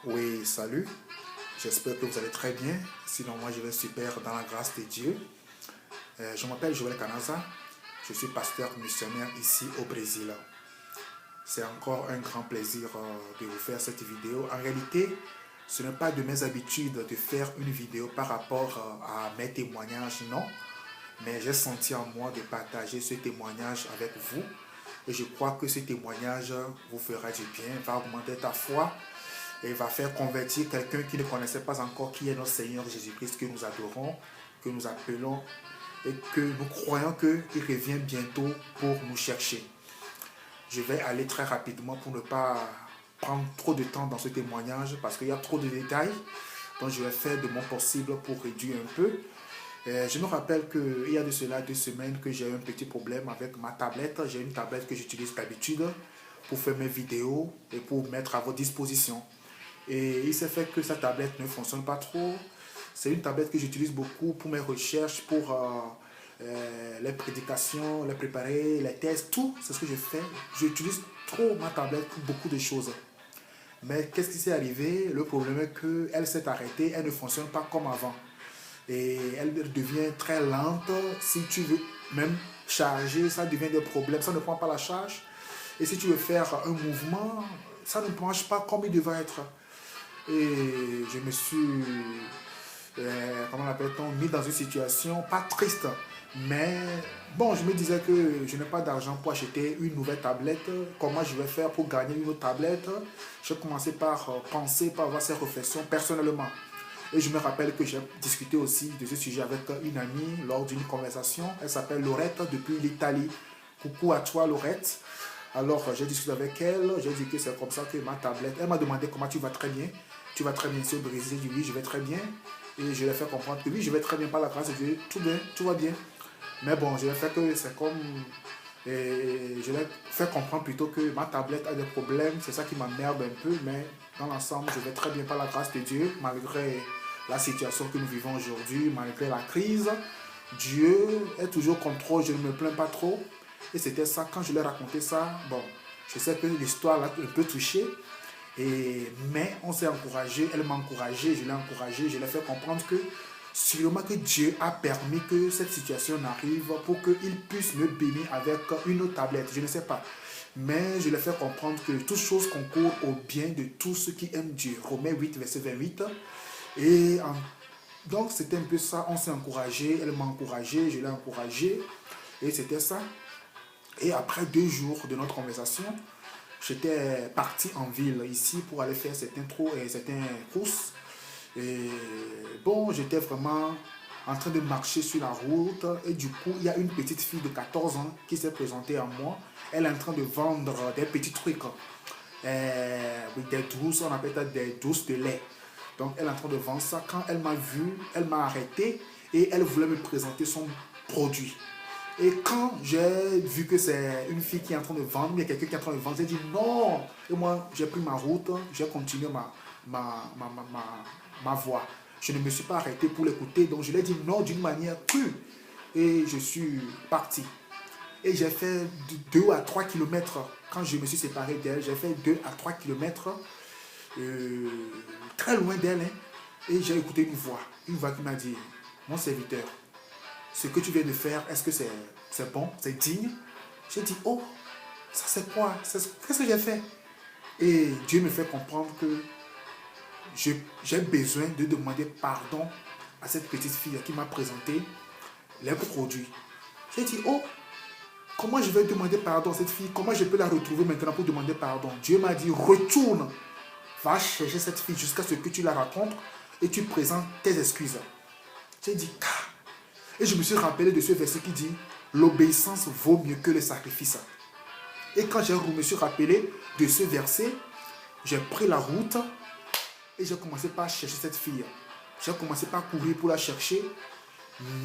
Oui, salut. J'espère que vous allez très bien. Sinon, moi, je vais super dans la grâce de Dieu. Je m'appelle Joël Canaza. Je suis pasteur missionnaire ici au Brésil. C'est encore un grand plaisir de vous faire cette vidéo. En réalité, ce n'est pas de mes habitudes de faire une vidéo par rapport à mes témoignages, non. Mais j'ai senti en moi de partager ce témoignage avec vous. Et je crois que ce témoignage vous fera du bien, va augmenter ta foi et va faire convertir quelqu'un qui ne connaissait pas encore qui est notre Seigneur Jésus-Christ, que nous adorons, que nous appelons et que nous croyons qu'il revient bientôt pour nous chercher. Je vais aller très rapidement pour ne pas prendre trop de temps dans ce témoignage parce qu'il y a trop de détails. Donc je vais faire de mon possible pour réduire un peu. Je me rappelle qu'il y a de cela 2 semaines que j'ai eu un petit problème avec ma tablette. J'ai une tablette que j'utilise d'habitude pour faire mes vidéos et pour mettre à votre disposition. Et il s'est fait que sa tablette ne fonctionne pas trop. C'est une tablette que j'utilise beaucoup pour mes recherches, pour les prédications, les préparer, les tests, tout. C'est ce que je fais. J'utilise trop ma tablette pour beaucoup de choses. Mais qu'est-ce qui s'est arrivé? Le problème est qu'elle s'est arrêtée, elle ne fonctionne pas comme avant. Et elle devient très lente. Si tu veux même charger, ça devient des problèmes. Ça ne prend pas la charge. Et si tu veux faire un mouvement, ça ne marche pas comme il devrait être. Et je me suis, comment l'appelle-t-on, mis dans une situation pas triste. Mais bon, je me disais que je n'ai pas d'argent pour acheter une nouvelle tablette. Comment je vais faire pour gagner une autre tablette? J'ai commencé par penser, par avoir ces réflexions personnellement. Et je me rappelle que j'ai discuté aussi de ce sujet avec une amie lors d'une conversation. Elle s'appelle Laurette depuis l'Italie. Coucou à toi Laurette. Alors j'ai discuté avec elle, j'ai dit que c'est comme ça que ma tablette, elle m'a demandé comment tu vas très bien. Tu vas très bien ici au Brésil. J'ai dit oui, je vais très bien. Et je lui ai fait comprendre que oui, je vais très bien par la grâce de Dieu. Tout bien, tout va bien. Mais bon, je lui ai fait que c'est comme... Et je lui ai fait comprendre plutôt que ma tablette a des problèmes. C'est ça qui m'emmerde un peu. Mais dans l'ensemble, je vais très bien par la grâce de Dieu. Malgré la situation que nous vivons aujourd'hui, malgré la crise, Dieu est toujours contrôle. Je ne me plains pas trop. Et c'était ça, quand je lui ai raconté ça, bon, je sais que l'histoire l'a un peu touché. Mais on s'est encouragé, elle m'a encouragé, je l'ai encouragé, je l'ai fait comprendre que sûrement que Dieu a permis que cette situation n'arrive pour qu'il puisse me bénir avec une autre tablette, je ne sais pas. Mais je l'ai fait comprendre que toute chose concourt au bien de tous ceux qui aiment Dieu. Romains 8, verset 28. Et donc c'était un peu ça, on s'est encouragé, elle m'a encouragé, je l'ai encouragé. Et c'était ça. Et après 2 jours de notre conversation, j'étais parti en ville ici pour aller faire certains trous et certains courses. Et bon, j'étais vraiment en train de marcher sur la route. Et du coup, il y a une petite fille de 14 ans qui s'est présentée à moi. Elle est en train de vendre des petits trucs. Oui, des douces, on appelle ça des douces de lait. Donc, elle est en train de vendre ça. Quand elle m'a vu, elle m'a arrêté et elle voulait me présenter son produit. Et quand j'ai vu que c'est une fille qui est en train de vendre, il y a quelqu'un qui est en train de vendre, j'ai dit non. Et moi, j'ai pris ma route, j'ai continué ma voie. Je ne me suis pas arrêté pour l'écouter, donc je l'ai dit non d'une manière crue. Et je suis parti. Et j'ai fait 2 à 3 kilomètres. Quand je me suis séparé d'elle, j'ai fait 2 à 3 kilomètres très loin d'elle. Et j'ai écouté une voix qui m'a dit, mon serviteur, ce que tu viens de faire, est-ce que c'est bon, c'est digne? J'ai dit, oh, ça c'est quoi? Qu'est-ce que j'ai fait? Et Dieu me fait comprendre que j'ai besoin de demander pardon à cette petite fille qui m'a présenté les produits. J'ai dit, oh, comment je vais demander pardon à cette fille? Comment je peux la retrouver maintenant pour demander pardon? Dieu m'a dit, retourne, va chercher cette fille jusqu'à ce que tu la rencontres et tu présentes tes excuses. J'ai dit, ah. Et je me suis rappelé de ce verset qui dit l'obéissance vaut mieux que le sacrifice. Et quand je me suis rappelé de ce verset, j'ai pris la route et j'ai commencé par chercher cette fille. J'ai commencé par courir pour la chercher,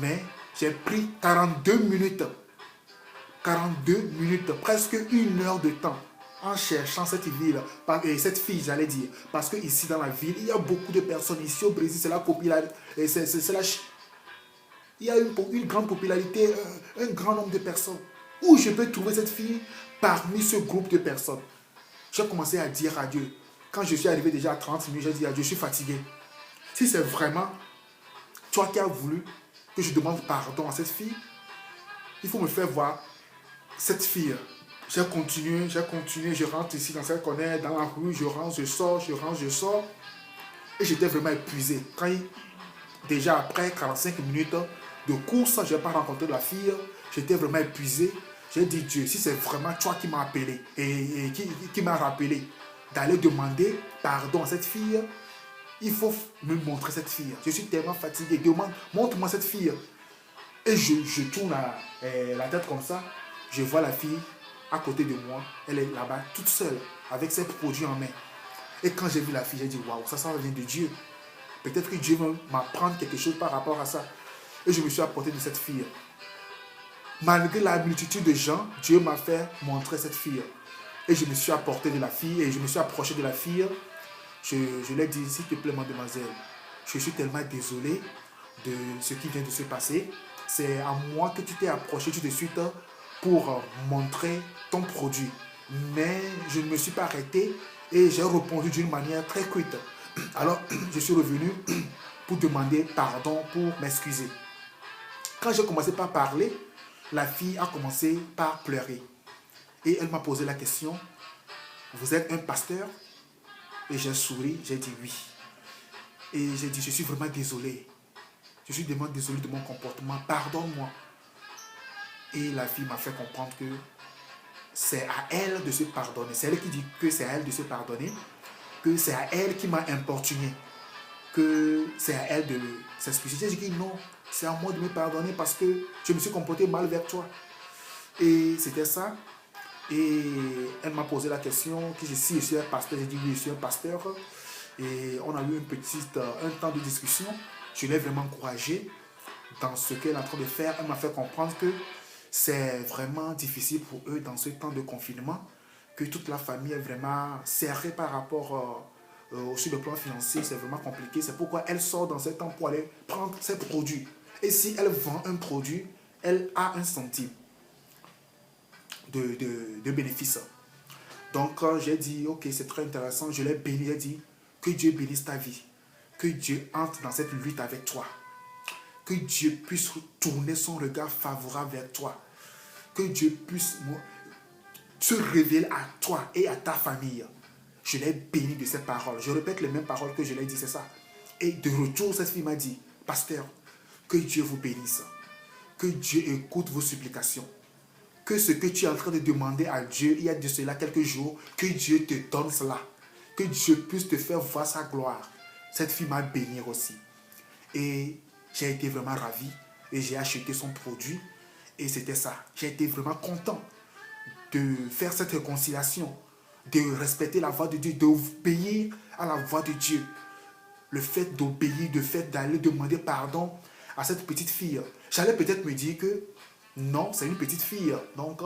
mais j'ai pris 42 minutes. 42 minutes, presque 1 heure de temps en cherchant cette ville, cette fille, j'allais dire. Parce que ici dans la ville, il y a beaucoup de personnes. Ici au Brésil, c'est la popularité. Il y a une grande popularité, un grand nombre de personnes. Où je peux trouver cette fille parmi ce groupe de personnes? J'ai commencé à dire à Dieu, Quand je suis arrivé déjà à 30 minutes, j'ai dit à Dieu, je suis fatigué. Si c'est vraiment toi qui as voulu que je demande pardon à cette fille, il faut me faire voir cette fille. J'ai continué, je rentre ici dans cette connaître, dans la rue, je rentre, je sors, je rentre, je sors. Et j'étais vraiment épuisé. Déjà après 45 minutes de course, je n'ai pas rencontré la fille, j'étais vraiment épuisé. J'ai dit, Dieu, si c'est vraiment toi qui m'as appelé et qui m'a rappelé d'aller demander pardon à cette fille, il faut me montrer cette fille. Je suis tellement fatigué. Montre-moi cette fille. Et je tourne la tête comme ça. Je vois la fille à côté de moi. Elle est là-bas toute seule avec ses produits en main. Et quand j'ai vu la fille, j'ai dit, waouh, ça vient de Dieu. Peut-être que Dieu va m'apprendre quelque chose par rapport à ça. Et je me suis apporté de cette fille. Malgré la multitude de gens, Dieu m'a fait montrer cette fille. Et je me suis apporté de la fille et je me suis approché de la fille. Je lui ai dit, s'il te plaît, mademoiselle, je suis tellement désolé de ce qui vient de se passer. C'est à moi que tu t'es approché tout de suite pour montrer ton produit. Mais je ne me suis pas arrêté et j'ai répondu d'une manière très cuite. Alors, je suis revenu pour demander pardon, pour m'excuser. Quand j'ai commencé par parler, la fille a commencé par pleurer. Et elle m'a posé la question, vous êtes un pasteur? Et j'ai souri, j'ai dit oui. Et j'ai dit, je suis vraiment désolé. Je suis vraiment désolé de mon comportement, pardonne-moi. Et la fille m'a fait comprendre que c'est à elle de se pardonner. C'est elle qui dit que c'est à elle de se pardonner, que c'est à elle qui m'a importuné, que c'est à elle de s'excuser. J'ai dit non, c'est à moi de me pardonner parce que je me suis comporté mal vers toi. Et c'était ça. Et elle m'a posé la question, si je suis un pasteur, j'ai dit oui, je suis un pasteur. Et on a eu un temps de discussion. Je l'ai vraiment encouragée dans ce qu'elle est en train de faire. Elle m'a fait comprendre que c'est vraiment difficile pour eux dans ce temps de confinement, que toute la famille est vraiment serrée par rapport sur le plan financier. C'est vraiment compliqué. C'est pourquoi elle sort dans ce temps pour aller prendre ses produits. Et si elle vend un produit, elle a un centime de bénéfice. Donc j'ai dit, ok, c'est très intéressant. Je l'ai béni, j'ai dit, que Dieu bénisse ta vie. Que Dieu entre dans cette lutte avec toi. Que Dieu puisse tourner son regard favorable vers toi. Que Dieu puisse se révéler à toi et à ta famille. Je l'ai béni de ces paroles. Je répète les mêmes paroles que je l'ai dit, c'est ça. Et de retour, cette fille m'a dit, pasteur, que Dieu vous bénisse. Que Dieu écoute vos supplications. Que ce que tu es en train de demander à Dieu, il y a de cela quelques jours, que Dieu te donne cela. Que Dieu puisse te faire voir sa gloire. Cette fille m'a béni aussi. Et j'ai été vraiment ravi. Et j'ai acheté son produit. Et c'était ça. J'ai été vraiment content de faire cette réconciliation. De respecter la voix de Dieu. D'obéir à la voix de Dieu. Le fait d'obéir, le fait d'aller demander pardon à cette petite fille. J'allais peut-être me dire que non, c'est une petite fille. Donc,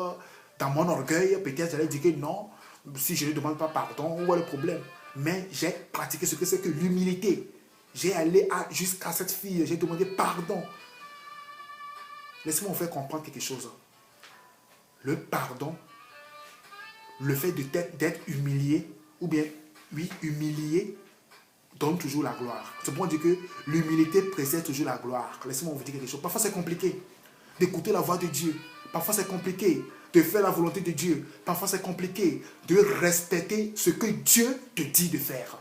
dans mon orgueil, peut-être j'allais dire que non, si je ne demande pas pardon, où est le problème? Mais j'ai pratiqué ce que c'est que l'humilité. J'ai allé jusqu'à cette fille, j'ai demandé pardon. Laissez-moi vous faire comprendre quelque chose. Le pardon, le fait d'être humilié, ou bien, oui, humilié, donne toujours la gloire. C'est pour dire que l'humilité précède toujours la gloire. Laissez-moi vous dire quelque chose. Parfois c'est compliqué d'écouter la voix de Dieu. Parfois c'est compliqué de faire la volonté de Dieu. Parfois c'est compliqué de respecter ce que Dieu te dit de faire.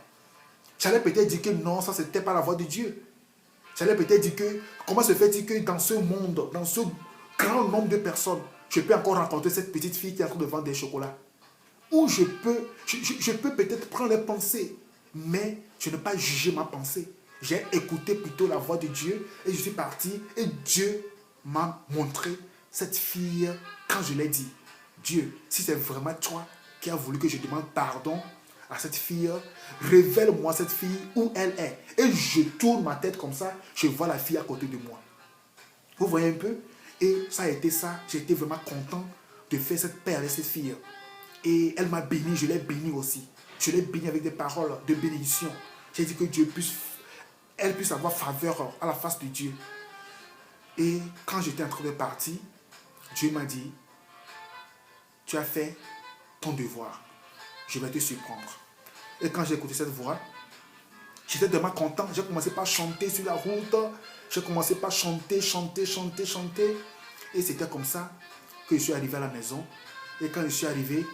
J'allais peut-être dire que non, ça c'était pas la voix de Dieu. J'allais peut-être dire que, comment se fait-il que dans ce monde, dans ce grand nombre de personnes, je peux encore rencontrer cette petite fille qui est en train de vendre des chocolats. Ou je peux peut-être prendre les pensées, mais je n'ai pas jugé ma pensée. J'ai écouté plutôt la voix de Dieu et je suis parti et Dieu m'a montré cette fille quand je l'ai dit. Dieu, si c'est vraiment toi qui as voulu que je demande pardon à cette fille, révèle-moi cette fille où elle est. Et je tourne ma tête comme ça, je vois la fille à côté de moi. Vous voyez un peu? Et ça a été ça, j'ai été vraiment content de faire cette paix avec cette fille. Et elle m'a béni, je l'ai béni aussi. Je l'ai béni avec des paroles de bénédiction. J'ai dit que Dieu elle puisse avoir faveur à la face de Dieu. Et quand j'étais en train de partir, Dieu m'a dit, tu as fait ton devoir. Je vais te surprendre. Et quand j'ai écouté cette voix, j'étais vraiment content. J'ai commencé par chanter sur la route. J'ai commencé par chanter. Et c'était comme ça que je suis arrivé à la maison. Et quand je suis arrivé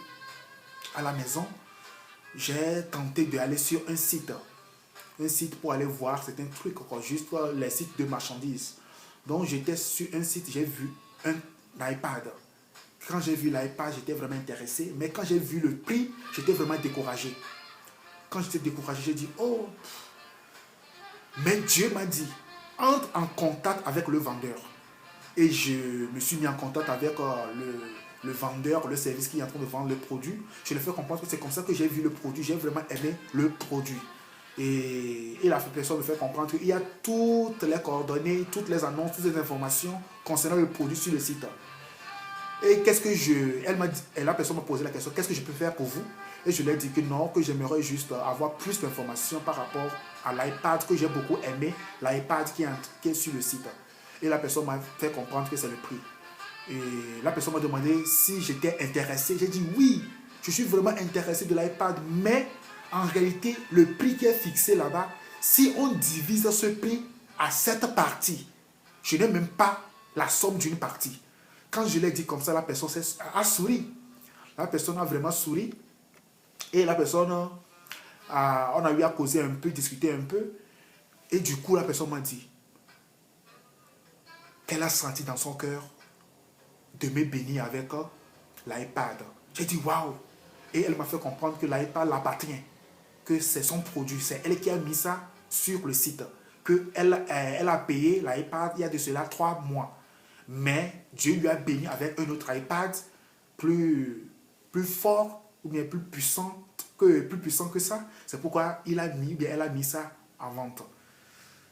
à la maison, j'ai tenté d'aller sur un site. Un site pour aller voir certains trucs, quoi, juste les sites de marchandises. Donc j'étais sur un site, j'ai vu un iPad. Quand j'ai vu l'iPad, j'étais vraiment intéressé. Mais quand j'ai vu le prix, j'étais vraiment découragé. Quand j'étais découragé, j'ai dit, oh, mais Dieu m'a dit, entre en contact avec le vendeur. Et je me suis mis en contact avec le vendeur, le service qui est en train de vendre le produit. Je lui ai fait comprendre que c'est comme ça que j'ai vu le produit. J'ai vraiment aimé le produit. Et la personne me fait comprendre qu'il y a toutes les coordonnées, toutes les annonces, toutes les informations concernant le produit sur le site. Et qu'est-ce que la personne m'a posé la question, qu'est-ce que je peux faire pour vous? Et je lui ai dit que non, que j'aimerais juste avoir plus d'informations par rapport à l'iPad, que j'ai beaucoup aimé, l'iPad qui est sur le site. Et la personne m'a fait comprendre que c'est le prix. Et la personne m'a demandé si j'étais intéressé. J'ai dit oui, je suis vraiment intéressé de l'iPad, mais en réalité, le prix qui est fixé là-bas, si on divise ce prix à 7 parties, je n'ai même pas la somme d'une partie. Quand je l'ai dit comme ça, la personne a souri. La personne a vraiment souri. Et la personne, on a eu à causer un peu, discuter un peu. Et du coup, la personne m'a dit qu'elle a senti dans son cœur de me bénir avec l'iPad. J'ai dit waouh. Et elle m'a fait comprendre que l'iPad l'appartient. Que c'est son produit. C'est elle qui a mis ça sur le site. Elle a payé l'iPad il y a de cela 3 mois. Mais Dieu lui a béni avec un autre iPad plus fort ou bien plus puissant que ça. C'est pourquoi elle a mis ça en vente.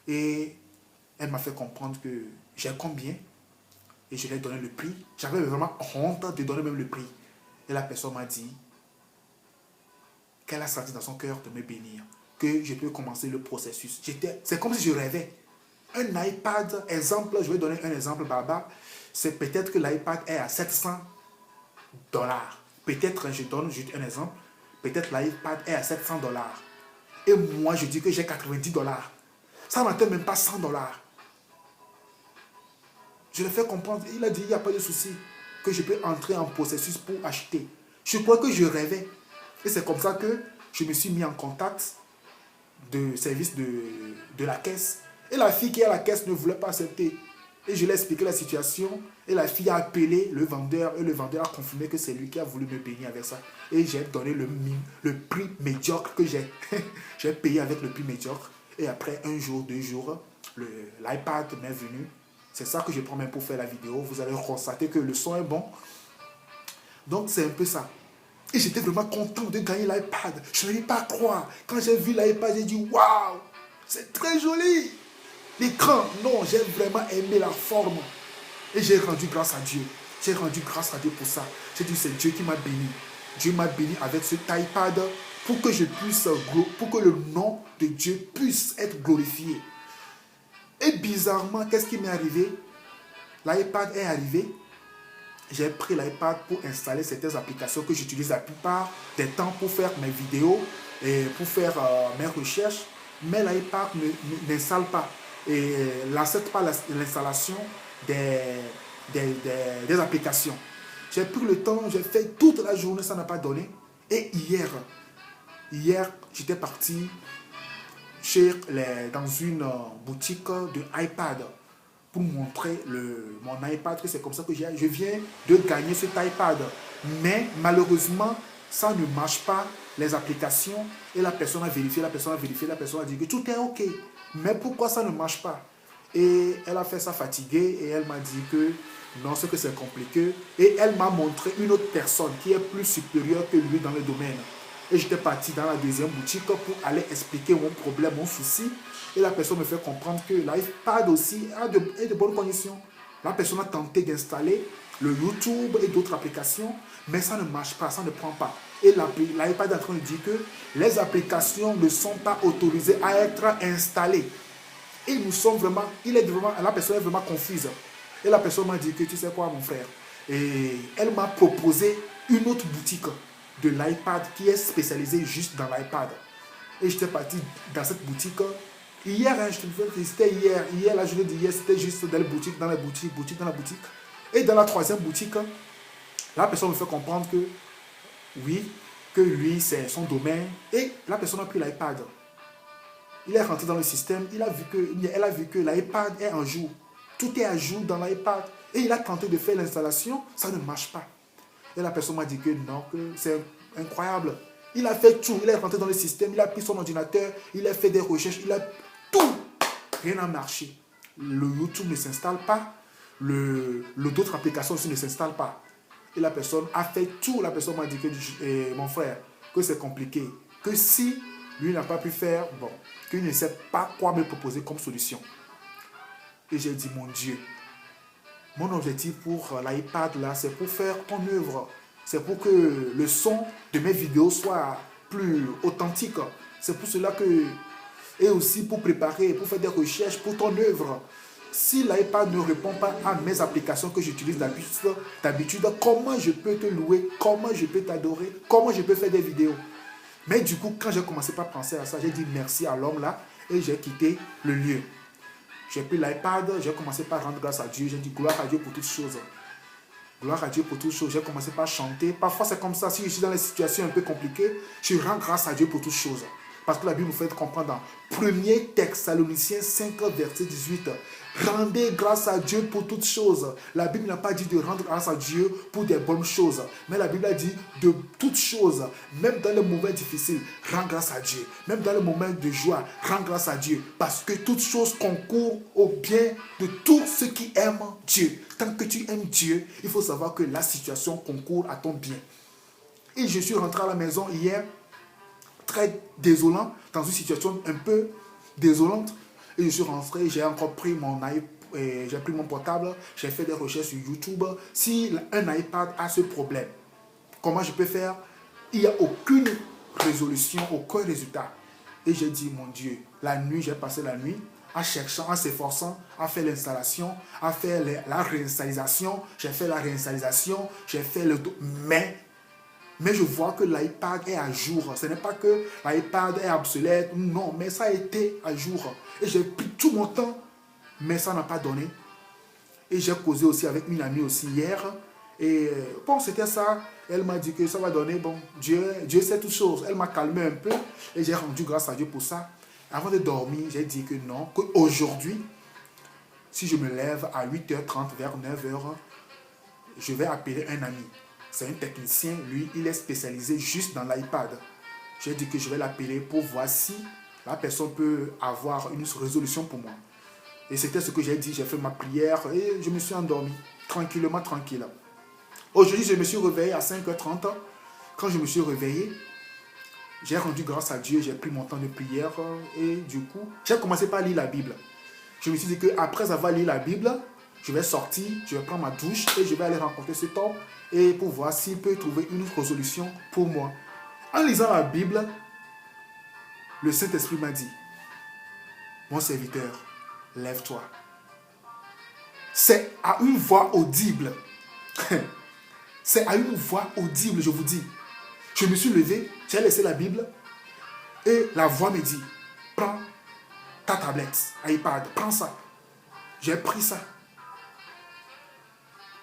Et elle m'a fait comprendre que j'ai combien et je lui ai donné le prix. J'avais vraiment honte de donner même le prix. Et la personne m'a dit qu'elle a senti dans son cœur de me bénir, que je peux commencer le processus. C'est comme si je rêvais. Un iPad, exemple, je vais donner un exemple, Baba, c'est peut-être que l'iPad est à $700. Peut-être, je donne juste un exemple, peut-être l'iPad est à $700. Et moi, je dis que j'ai $90. Ça ne m'atteint même pas $100. Je le fais comprendre. Il a dit, il n'y a pas de souci, que je peux entrer en processus pour acheter. Je crois que je rêvais. Et c'est comme ça que je me suis mis en contact de service de la caisse. Et la fille qui est à la caisse ne voulait pas accepter. Et je lui ai expliqué la situation. Et la fille a appelé le vendeur. Et le vendeur a confirmé que c'est lui qui a voulu me bénir avec ça. Et j'ai donné le prix médiocre que j'ai. J'ai payé avec le prix médiocre. Et après 1 jour, 2 jours, l'iPad m'est venu. C'est ça que je prends même pour faire la vidéo. Vous allez constater que le son est bon. Donc c'est un peu ça. Et j'étais vraiment content de gagner l'iPad. Je n'arrivais pas à croire. Quand j'ai vu l'iPad, j'ai dit waouh, c'est très joli. L'écran, non, j'ai vraiment aimé la forme. Et j'ai rendu grâce à Dieu. J'ai rendu grâce à Dieu pour ça. J'ai dit c'est Dieu qui m'a béni. Dieu m'a béni avec cet iPad pour que pour que le nom de Dieu puisse être glorifié. Et bizarrement, qu'est-ce qui m'est arrivé? L'iPad est arrivé. J'ai pris l'iPad pour installer certaines applications que j'utilise la plupart des temps pour faire mes vidéos et pour faire mes recherches. Mais l'iPad n'installe pas et n'accepte pas l'installation des applications. J'ai pris le temps, j'ai fait toute la journée, ça n'a pas donné. Et hier j'étais parti dans une boutique de iPad pour montrer mon iPad, que c'est comme ça que je viens de gagner cet iPad. Mais malheureusement, ça ne marche pas, les applications. Et la personne a vérifié, la personne a dit que tout est OK. Mais pourquoi ça ne marche pas? Et elle a fait ça fatiguée et elle m'a dit que non, c'est que c'est compliqué. Et elle m'a montré une autre personne qui est plus supérieure que lui dans le domaine. Et j'étais parti dans la deuxième boutique pour aller expliquer mon problème, mon souci. Et la personne me fait comprendre que l'iPad aussi est de bonnes conditions. La personne a tenté d'installer le YouTube et d'autres applications, mais ça ne marche pas, ça ne prend pas. Et l'iPad est en train de dire que les applications ne sont pas autorisées à être installées. Et la personne est vraiment confuse. Et la personne m'a dit que tu sais quoi mon frère. Et elle m'a proposé une autre boutique de l'iPad qui est spécialisée juste dans l'iPad. Et j'étais parti dans cette boutique. Hier, hein, c'était hier. Hier, la journée d'hier, c'était juste dans les boutiques, dans la boutique. Et dans la troisième boutique, la personne me fait comprendre que oui, que lui, c'est son domaine. Et la personne a pris l'iPad. Il est rentré dans le système. Elle a vu que l'iPad est en jour. Tout est à jour dans l'iPad. Et il a tenté de faire l'installation. Ça ne marche pas. Et la personne m'a dit que non, que c'est incroyable. Il a fait tout. Il est rentré dans le système. Il a pris son ordinateur. Il a fait des recherches. Il a tout. Rien n'a marché. Le YouTube ne s'installe pas. D'autres applications aussi ne s'installent pas. Et la personne a fait tout. La personne m'a dit que mon frère, que c'est compliqué. Que si lui n'a pas pu faire, bon, qu'il ne sait pas quoi me proposer comme solution. Et j'ai dit, mon Dieu, mon objectif pour l'iPad là, c'est pour faire ton œuvre. C'est pour que le son de mes vidéos soit plus authentique. C'est pour cela que... Et aussi pour préparer, pour faire des recherches pour ton œuvre. Si l'iPad ne répond pas à mes applications que j'utilise d'habitude, comment je peux te louer? Comment je peux t'adorer? Comment je peux faire des vidéos? Mais du coup, quand j'ai commencé par penser à ça, j'ai dit merci à l'homme là et j'ai quitté le lieu. J'ai pris l'iPad, j'ai commencé par rendre grâce à Dieu. J'ai dit gloire à Dieu pour toutes choses. Gloire à Dieu pour toutes choses. J'ai commencé par chanter. Parfois c'est comme ça, si je suis dans des situations un peu compliquées, je rends grâce à Dieu pour toutes choses. Parce que la Bible nous fait comprendre dans 1er Thessaloniciens 5, verset 18. Rendez grâce à Dieu pour toutes choses. La Bible n'a pas dit de rendre grâce à Dieu pour des bonnes choses. Mais la Bible a dit de toutes choses. Même dans les moments difficiles, rends grâce à Dieu. Même dans les moments de joie, rends grâce à Dieu. Parce que toutes choses concourent au bien de tous ceux qui aiment Dieu. Tant que tu aimes Dieu, il faut savoir que la situation concourt à ton bien. Et je suis rentré à la maison hier, très désolant, dans une situation un peu désolante. Et je suis rentré, j'ai encore pris j'ai pris mon portable, j'ai fait des recherches sur YouTube. Si un iPad a ce problème, comment je peux faire? Il n'y a aucune résolution, aucun résultat. Et j'ai dit, mon Dieu, la nuit, j'ai passé la nuit en cherchant, en s'efforçant, à faire l'installation, à faire la réinstallation. J'ai fait la réinstallation, j'ai fait le... Mais je vois que l'iPad est à jour. Ce n'est pas que l'iPad est obsolète. Non, mais ça a été à jour. Et j'ai pris tout mon temps, mais ça n'a pas donné. Et j'ai causé aussi avec une amie aussi hier. Et bon, c'était ça. Elle m'a dit que ça va donner. Bon, Dieu sait toutes choses. Elle m'a calmé un peu. Et j'ai rendu grâce à Dieu pour ça. Avant de dormir, j'ai dit que non. Qu'aujourd'hui, si je me lève à 8h30, vers 9h, je vais appeler un ami. C'est un technicien, lui, il est spécialisé juste dans l'iPad. J'ai dit que je vais l'appeler pour voir si la personne peut avoir une résolution pour moi. Et c'était ce que j'ai dit, j'ai fait ma prière et je me suis endormi, tranquillement, tranquille. Aujourd'hui, je me suis réveillé à 5h30. Quand je me suis réveillé, j'ai rendu grâce à Dieu, j'ai pris mon temps de prière et du coup, j'ai commencé par lire la Bible. Je me suis dit qu'après avoir lu la Bible, je vais sortir, je vais prendre ma douche et je vais aller rencontrer cet homme et pour voir s'il peut trouver une résolution pour moi. En lisant la Bible, le Saint-Esprit m'a dit, mon serviteur, lève-toi. C'est à une voix audible. C'est à une voix audible, je vous dis. Je me suis levé, j'ai laissé la Bible et la voix me dit, prends ta tablette, iPad, prends ça. J'ai pris ça.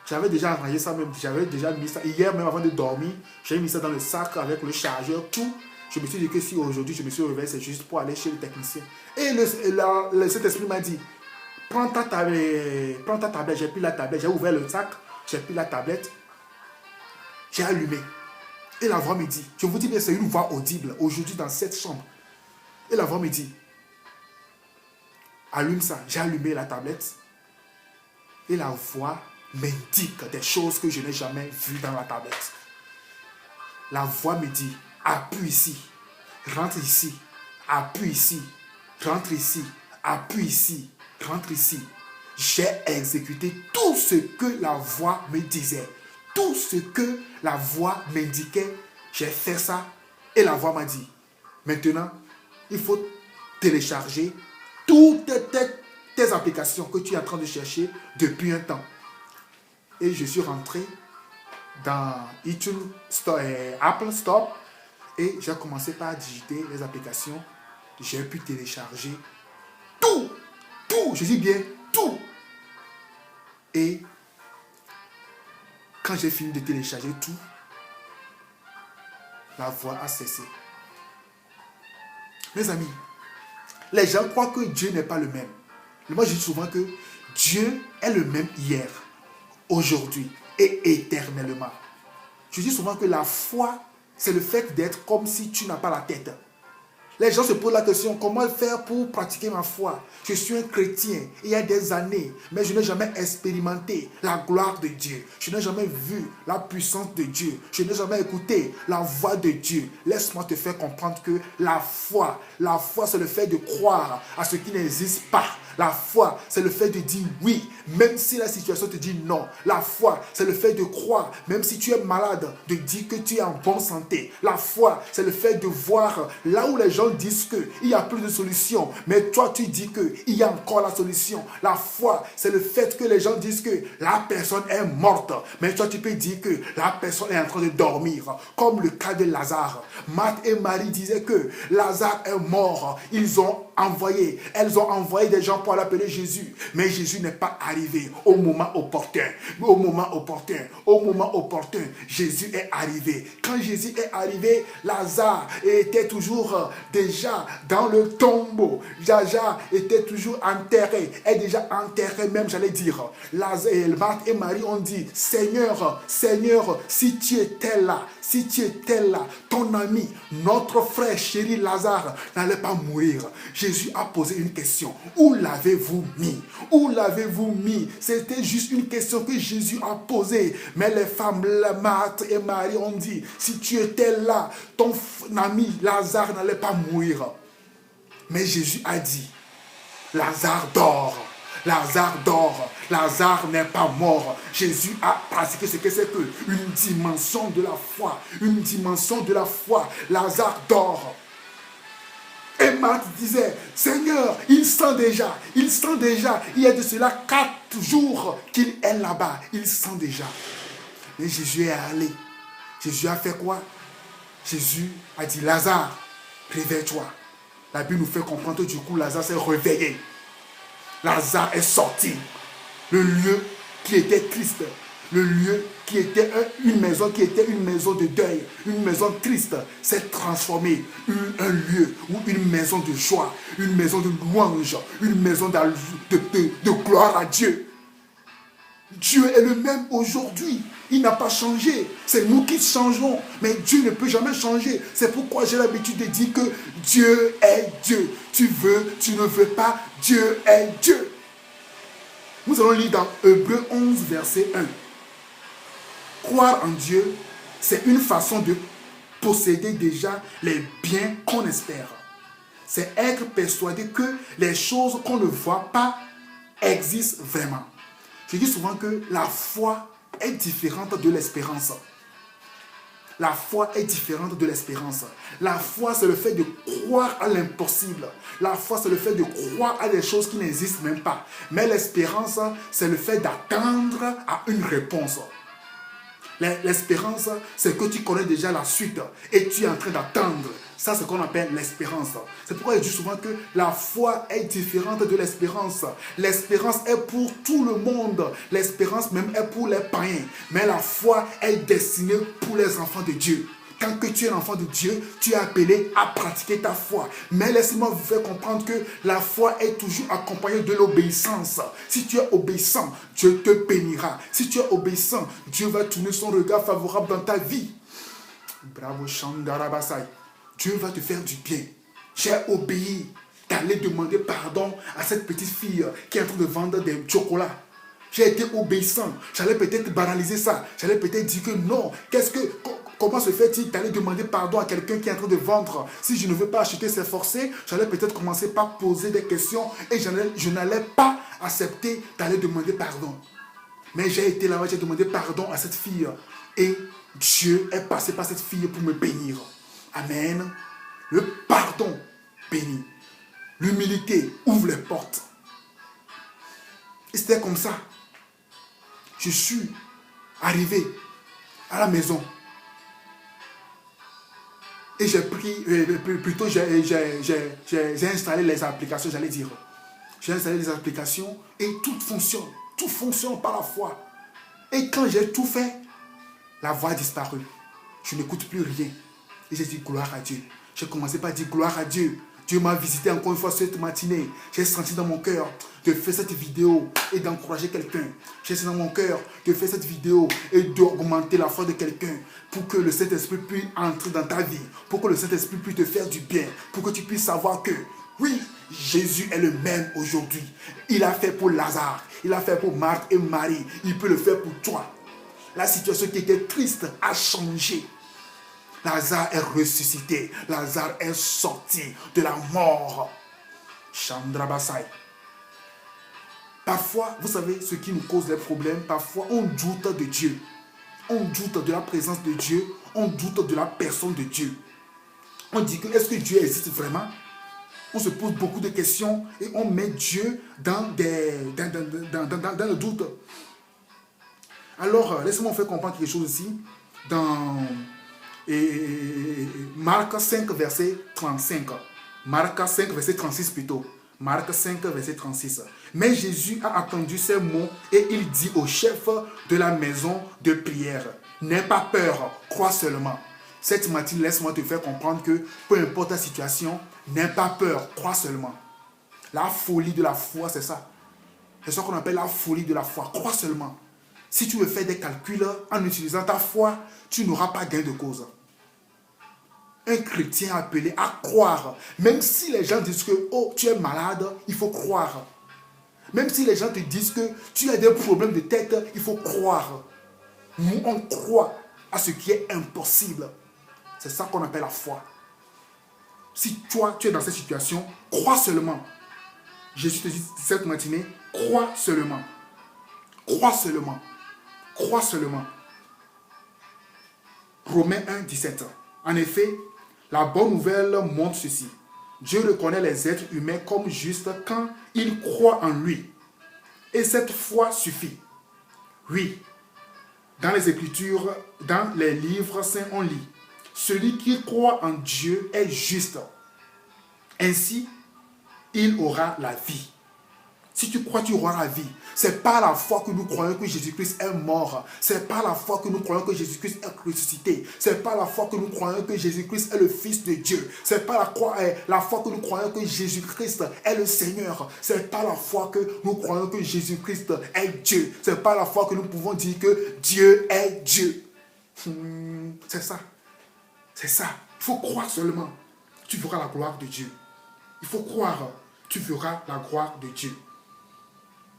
J'avais déjà arrangé ça même, j'avais déjà mis ça. Hier même avant de dormir, j'ai mis ça dans le sac avec le chargeur, tout. Je me suis dit que si aujourd'hui je me suis réveillé, c'est juste pour aller chez le technicien. Et cet esprit m'a dit, prends ta tablette. J'ai pris la tablette, j'ai ouvert le sac, j'ai pris la tablette, j'ai allumé. Et la voix me dit, je vous dis bien, c'est une voix audible aujourd'hui dans cette chambre. Et la voix me dit, allume ça. J'ai allumé la tablette. Et la voix m'indique des choses que je n'ai jamais vues dans la tablette. La voix me dit, appuie ici, rentre ici, appuie ici, rentre ici, appuie ici, rentre ici. J'ai exécuté tout ce que la voix me disait. Tout ce que la voix m'indiquait, j'ai fait ça. Et la voix m'a dit, maintenant, il faut télécharger toutes tes applications que tu es en train de chercher depuis un temps. Et je suis rentré dans iTunes Store, Apple Store, et j'ai commencé par digiter les applications. J'ai pu télécharger tout, je dis bien tout. Et quand j'ai fini de télécharger tout, la voix a cessé. Mes amis, les gens croient que Dieu n'est pas le même. Moi, je dis souvent que Dieu est le même hier, aujourd'hui et éternellement. Je dis souvent que la foi, c'est le fait d'être comme si tu n'as pas la tête. Les gens se posent la question, comment faire pour pratiquer ma foi? Je suis un chrétien il y a des années, mais je n'ai jamais expérimenté la gloire de Dieu. Je n'ai jamais vu la puissance de Dieu. Je n'ai jamais écouté la voix de Dieu. Laisse-moi te faire comprendre que la foi, c'est le fait de croire à ce qui n'existe pas. La foi, c'est le fait de dire oui, même si la situation te dit non. La foi, c'est le fait de croire, même si tu es malade, de dire que tu es en bonne santé. La foi, c'est le fait de voir là où les gens disent qu'il n'y a plus de solution, mais toi tu dis qu'il y a encore la solution. La foi, c'est le fait que les gens disent que la personne est morte, mais toi tu peux dire que la personne est en train de dormir, comme le cas de Lazare. Marthe et Marie disaient que Lazare est mort. Elles ont envoyé des gens pour l'appeler Jésus, mais Jésus n'est pas arrivé au moment opportun. Au moment opportun, Jésus est arrivé. Quand Jésus est arrivé, Lazare était toujours déjà dans le tombeau. Lazare était toujours enterré, est déjà enterré même, j'allais dire. Marthe et Marie ont dit, Seigneur, si tu étais là, ton ami, notre frère chéri Lazare n'allait pas mourir. Jésus a posé une question. Où l'avez-vous mis? Où l'avez-vous mis? C'était juste une question que Jésus a posée. Mais les femmes, Marthe et Marie ont dit, si tu étais là, ton ami Lazare n'allait pas mourir. Mais Jésus a dit, Lazare dort. Lazare n'est pas mort. Jésus a pratiqué ce que c'est que une dimension de la foi. Lazare dort. Et Marthe disait, Seigneur, il sent déjà. Il y a de cela 4 jours qu'il est là-bas. Il sent déjà. Mais Jésus est allé. Jésus a fait quoi? Jésus a dit, Lazare, réveille-toi. La Bible nous fait comprendre que du coup, Lazare s'est réveillé. Lazare est sorti. Le lieu qui était triste, le lieu qui était une maison de deuil, une maison triste, s'est transformé en un lieu ou une maison de joie, une maison de louange, une maison de gloire à Dieu. Dieu est le même aujourd'hui. Il n'a pas changé. C'est nous qui changeons. Mais Dieu ne peut jamais changer. C'est pourquoi j'ai l'habitude de dire que Dieu est Dieu. Tu veux, tu ne veux pas, Dieu est Dieu. Nous allons lire dans Hébreux 11, verset 1. Croire en Dieu, c'est une façon de posséder déjà les biens qu'on espère. C'est être persuadé que les choses qu'on ne voit pas existent vraiment. Je dis souvent que la foi est différente de l'espérance. La foi est différente de l'espérance. La foi, c'est le fait de croire à l'impossible. La foi, c'est le fait de croire à des choses qui n'existent même pas. Mais l'espérance, c'est le fait d'attendre à une réponse. L'espérance, c'est que tu connais déjà la suite et tu es en train d'attendre. Ça, c'est ce qu'on appelle l'espérance. C'est pourquoi je dis souvent que la foi est différente de l'espérance. L'espérance est pour tout le monde. L'espérance même est pour les païens. Mais la foi est destinée pour les enfants de Dieu. Quand que tu es l'enfant de Dieu, tu es appelé à pratiquer ta foi. Mais laissez-moi vous faire comprendre que la foi est toujours accompagnée de l'obéissance. Si tu es obéissant, Dieu te bénira. Si tu es obéissant, Dieu va tourner son regard favorable dans ta vie. Bravo Chandarabasai. Dieu va te faire du bien. J'ai obéi d'aller demander pardon à cette petite fille qui est en train de vendre des chocolats. J'ai été obéissant. J'allais peut-être banaliser ça. J'allais peut-être dire que non. Comment se fait-il d'aller demander pardon à quelqu'un qui est en train de vendre? Si je ne veux pas acheter, c'est forcé. J'allais peut-être commencer par poser des questions et je n'allais pas accepter d'aller demander pardon. Mais j'ai été là-bas, j'ai demandé pardon à cette fille. Et Dieu est passé par cette fille pour me bénir. Amen. Le pardon bénit. L'humilité ouvre les portes. Et c'était comme ça. Je suis arrivé à la maison. Et j'ai pris, plutôt j'ai installé les applications, j'allais dire. J'ai installé les applications et tout fonctionne. Tout fonctionne par la foi. Et quand j'ai tout fait, la voix a disparu. Je n'écoute plus rien. Et j'ai dit gloire à Dieu. J'ai commencé par dire gloire à Dieu. Dieu m'a visité encore une fois cette matinée. J'ai senti dans mon cœur de faire cette vidéo et d'encourager quelqu'un. J'ai senti dans mon cœur de faire cette vidéo et d'augmenter la foi de quelqu'un pour que le Saint-Esprit puisse entrer dans ta vie, pour que le Saint-Esprit puisse te faire du bien, pour que tu puisses savoir que oui, Jésus est le même aujourd'hui. Il a fait pour Lazare, il a fait pour Marthe et Marie, il peut le faire pour toi. La situation qui était triste a changé. Lazare est ressuscité. Lazare est sorti de la mort. Chandra Basai. Parfois, vous savez ce qui nous cause les problèmes. Parfois, on doute de Dieu. On doute de la présence de Dieu. On doute de la personne de Dieu. On dit que est-ce que Dieu existe vraiment? On se pose beaucoup de questions et on met Dieu dans le doute. Alors, laissez-moi vous faire comprendre quelque chose ici. Dans Marc 5, verset 35. Marc 5, verset 36 plutôt. Marc 5, verset 36. Mais Jésus a entendu ces mots et il dit au chef de la maison de prière, n'aie pas peur, crois seulement. Cette matinée, laisse-moi te faire comprendre que peu importe la situation, n'aie pas peur, crois seulement. La folie de la foi, c'est ça. C'est ce qu'on appelle la folie de la foi. Crois seulement. Si tu veux faire des calculs en utilisant ta foi, tu n'auras pas gain de cause. Un chrétien appelé à croire. Même si les gens disent que oh, tu es malade, il faut croire. Même si les gens te disent que tu as des problèmes de tête, il faut croire. Nous, on croit à ce qui est impossible. C'est ça qu'on appelle la foi. Si toi, tu es dans cette situation, crois seulement. Jésus te dit cette matinée, crois seulement. Crois seulement. Crois seulement. Romains 1, 17. En effet, la bonne nouvelle montre ceci. Dieu reconnaît les êtres humains comme justes quand ils croient en lui. Et cette foi suffit. Oui, dans les Écritures, dans les livres saints, on lit. Celui qui croit en Dieu est juste. Ainsi, il aura la vie. Si tu crois, tu auras la vie. C'est par la foi que nous croyons que Jésus-Christ est mort. C'est par la foi que nous croyons que Jésus-Christ est ressuscité. C'est par la foi que nous croyons que Jésus-Christ est le Fils de Dieu. C'est par la foi que nous croyons que Jésus-Christ est le Seigneur. C'est par la foi que nous croyons que Jésus-Christ est Dieu. C'est par la foi que nous pouvons dire que Dieu est Dieu. C'est ça. C'est ça. Il faut croire seulement. Tu verras la gloire de Dieu. Il faut croire. Tu verras la gloire de Dieu.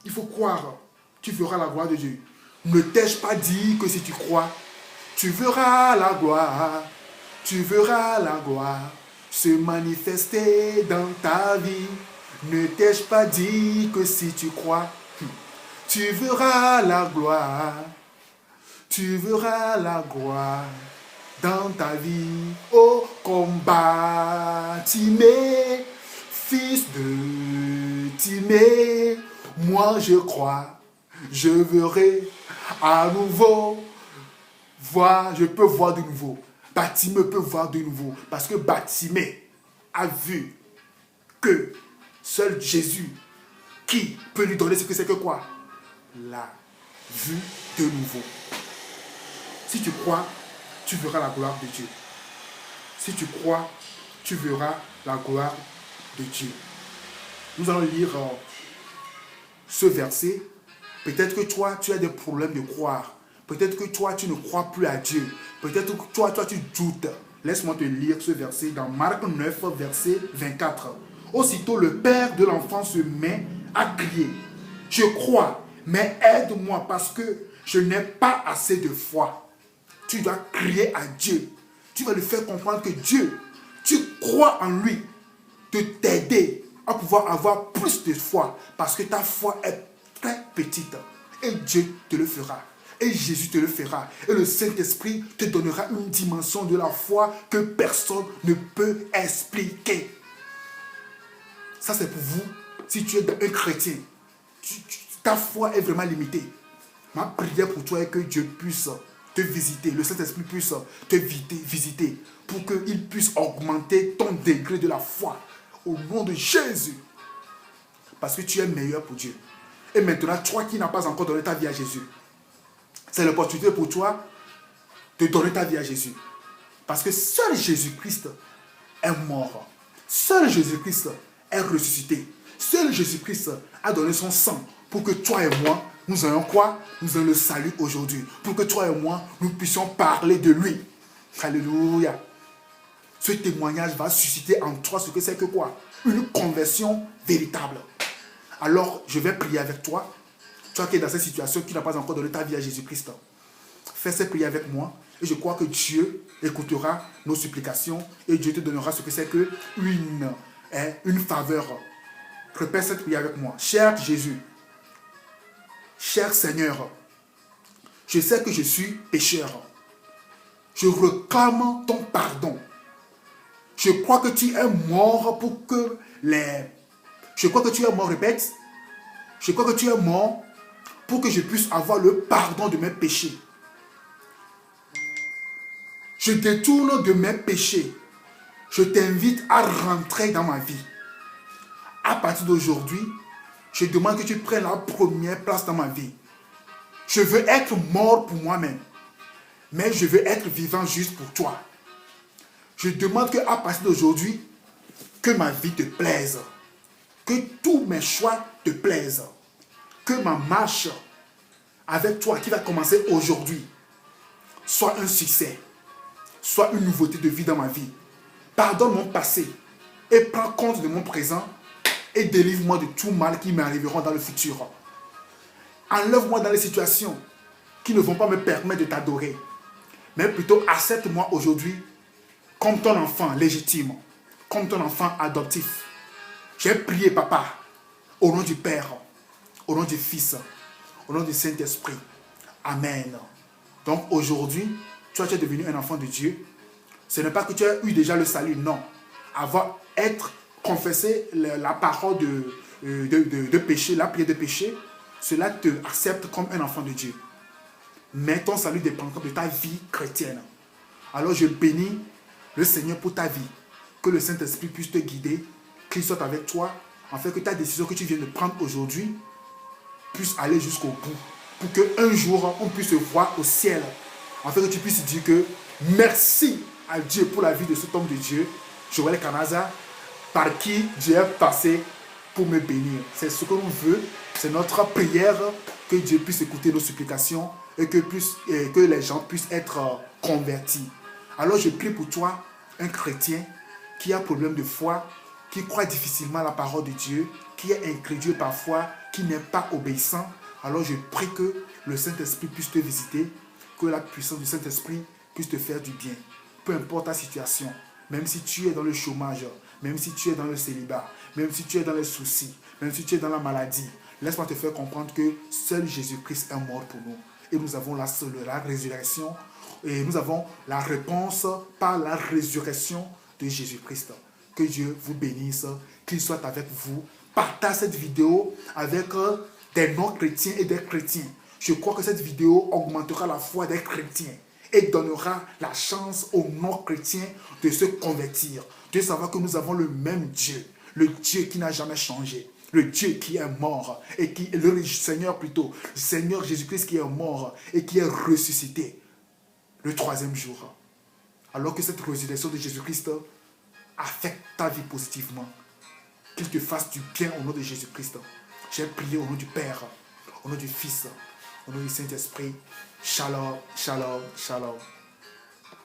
Il faut croire, tu verras la gloire de Dieu. Ne t'ai-je pas dit que si tu crois, tu verras la gloire. Tu verras la gloire se manifester dans ta vie. Ne t'ai-je pas dit que si tu crois, tu verras la gloire. Tu verras la gloire dans ta vie. Oh, combat, Timée, fils de Timée. Moi je crois, je verrai à nouveau voir, je peux voir de nouveau. Bartimée peut voir de nouveau. Parce que Bartimée a vu que seul Jésus qui peut lui donner ce que c'est que quoi? La vue de nouveau. Si tu crois, tu verras la gloire de Dieu. Si tu crois, tu verras la gloire de Dieu. Nous allons lire ce verset. Peut-être que toi, tu as des problèmes de croire. Peut-être que toi, tu ne crois plus à Dieu. Peut-être que toi, tu doutes. Laisse-moi te lire ce verset dans Marc 9, verset 24. Aussitôt, le père de l'enfant se met à crier. Je crois, mais aide-moi parce que je n'ai pas assez de foi. Tu dois crier à Dieu. Tu vas lui faire comprendre que Dieu, tu crois en lui, de t'aider à pouvoir avoir plus de foi parce que ta foi est très petite et Dieu te le fera et Jésus te le fera et le Saint-Esprit te donnera une dimension de la foi que personne ne peut expliquer. Ça c'est pour vous si tu es un chrétien, ta foi est vraiment limitée. Ma prière pour toi est que Dieu puisse te visiter, le Saint-Esprit puisse te visiter pour qu'il puisse augmenter ton degré de la foi au nom de Jésus. Parce que tu es meilleur pour Dieu. Et maintenant, toi qui n'as pas encore donné ta vie à Jésus, c'est l'opportunité pour toi de donner ta vie à Jésus. Parce que seul Jésus-Christ est mort. Seul Jésus-Christ est ressuscité. Seul Jésus-Christ a donné son sang pour que toi et moi, nous ayons quoi? Nous ayons le salut aujourd'hui. Pour que toi et moi, nous puissions parler de lui. Alléluia. Ce témoignage va susciter en toi ce que c'est que quoi? Une conversion véritable. Alors, je vais prier avec toi. Toi qui es dans cette situation, qui n'a pas encore donné ta vie à Jésus-Christ. Fais cette prière avec moi. Et je crois que Dieu écoutera nos supplications. Et Dieu te donnera ce que c'est que une faveur. Répète cette prière avec moi. Cher Jésus, cher Seigneur, je sais que je suis pécheur. Je réclame ton pardon. Je crois que tu es mort pour que Je crois que tu es mort, répète. Je crois que tu es mort pour que je puisse avoir le pardon de mes péchés. Je détourne de mes péchés. Je t'invite à rentrer dans ma vie. À partir d'aujourd'hui, je demande que tu prennes la première place dans ma vie. Je veux être mort pour moi-même, mais je veux être vivant juste pour toi. Je demande qu'à partir d'aujourd'hui, que ma vie te plaise, que tous mes choix te plaisent, que ma marche avec toi qui va commencer aujourd'hui soit un succès, soit une nouveauté de vie dans ma vie. Pardonne mon passé et prends compte de mon présent et délivre-moi de tout mal qui m'arriveront dans le futur. Enlève-moi dans les situations qui ne vont pas me permettre de t'adorer, mais plutôt accepte-moi aujourd'hui comme ton enfant légitime, comme ton enfant adoptif. J'ai prié, Papa, au nom du Père, au nom du Fils, au nom du Saint-Esprit. Amen. Donc aujourd'hui, toi, tu es devenu un enfant de Dieu. Ce n'est pas que tu as eu déjà le salut, non. Avoir confessé la parole de péché, la prière de péché, cela te accepte comme un enfant de Dieu. Mais ton salut dépend de ta vie chrétienne. Alors je bénis le Seigneur pour ta vie. Que le Saint-Esprit puisse te guider, qu'il soit avec toi, afin que ta décision que tu viens de prendre aujourd'hui puisse aller jusqu'au bout. Pour qu'un jour, on puisse se voir au ciel. Afin que tu puisses dire que merci à Dieu pour la vie de cet homme de Dieu, Joël Kanaza, par qui Dieu est passé pour me bénir. C'est ce que l'on veut. C'est notre prière que Dieu puisse écouter nos supplications et que les gens puissent être convertis. Alors je prie pour toi, un chrétien qui a problème de foi, qui croit difficilement à la parole de Dieu, qui est incrédule parfois, qui n'est pas obéissant. Alors je prie que le Saint-Esprit puisse te visiter, que la puissance du Saint-Esprit puisse te faire du bien. Peu importe ta situation, même si tu es dans le chômage, même si tu es dans le célibat, même si tu es dans les soucis, même si tu es dans la maladie, laisse-moi te faire comprendre que seul Jésus-Christ est mort pour nous. Et nous avons la résurrection, et nous avons la réponse par la résurrection de Jésus-Christ. Que Dieu vous bénisse, qu'il soit avec vous. Partage cette vidéo avec des non-chrétiens et des chrétiens. Je crois que cette vidéo augmentera la foi des chrétiens et donnera la chance aux non-chrétiens de se convertir, de savoir que nous avons le même Dieu, le Dieu qui n'a jamais changé, le Dieu qui est mort, et le Seigneur plutôt, le Seigneur Jésus-Christ qui est mort et qui est ressuscité le 3e jour. Alors que cette résurrection de Jésus-Christ affecte ta vie positivement, qu'il te fasse du bien au nom de Jésus-Christ. J'ai prié au nom du Père, au nom du Fils, au nom du Saint-Esprit. Shalom, shalom, shalom.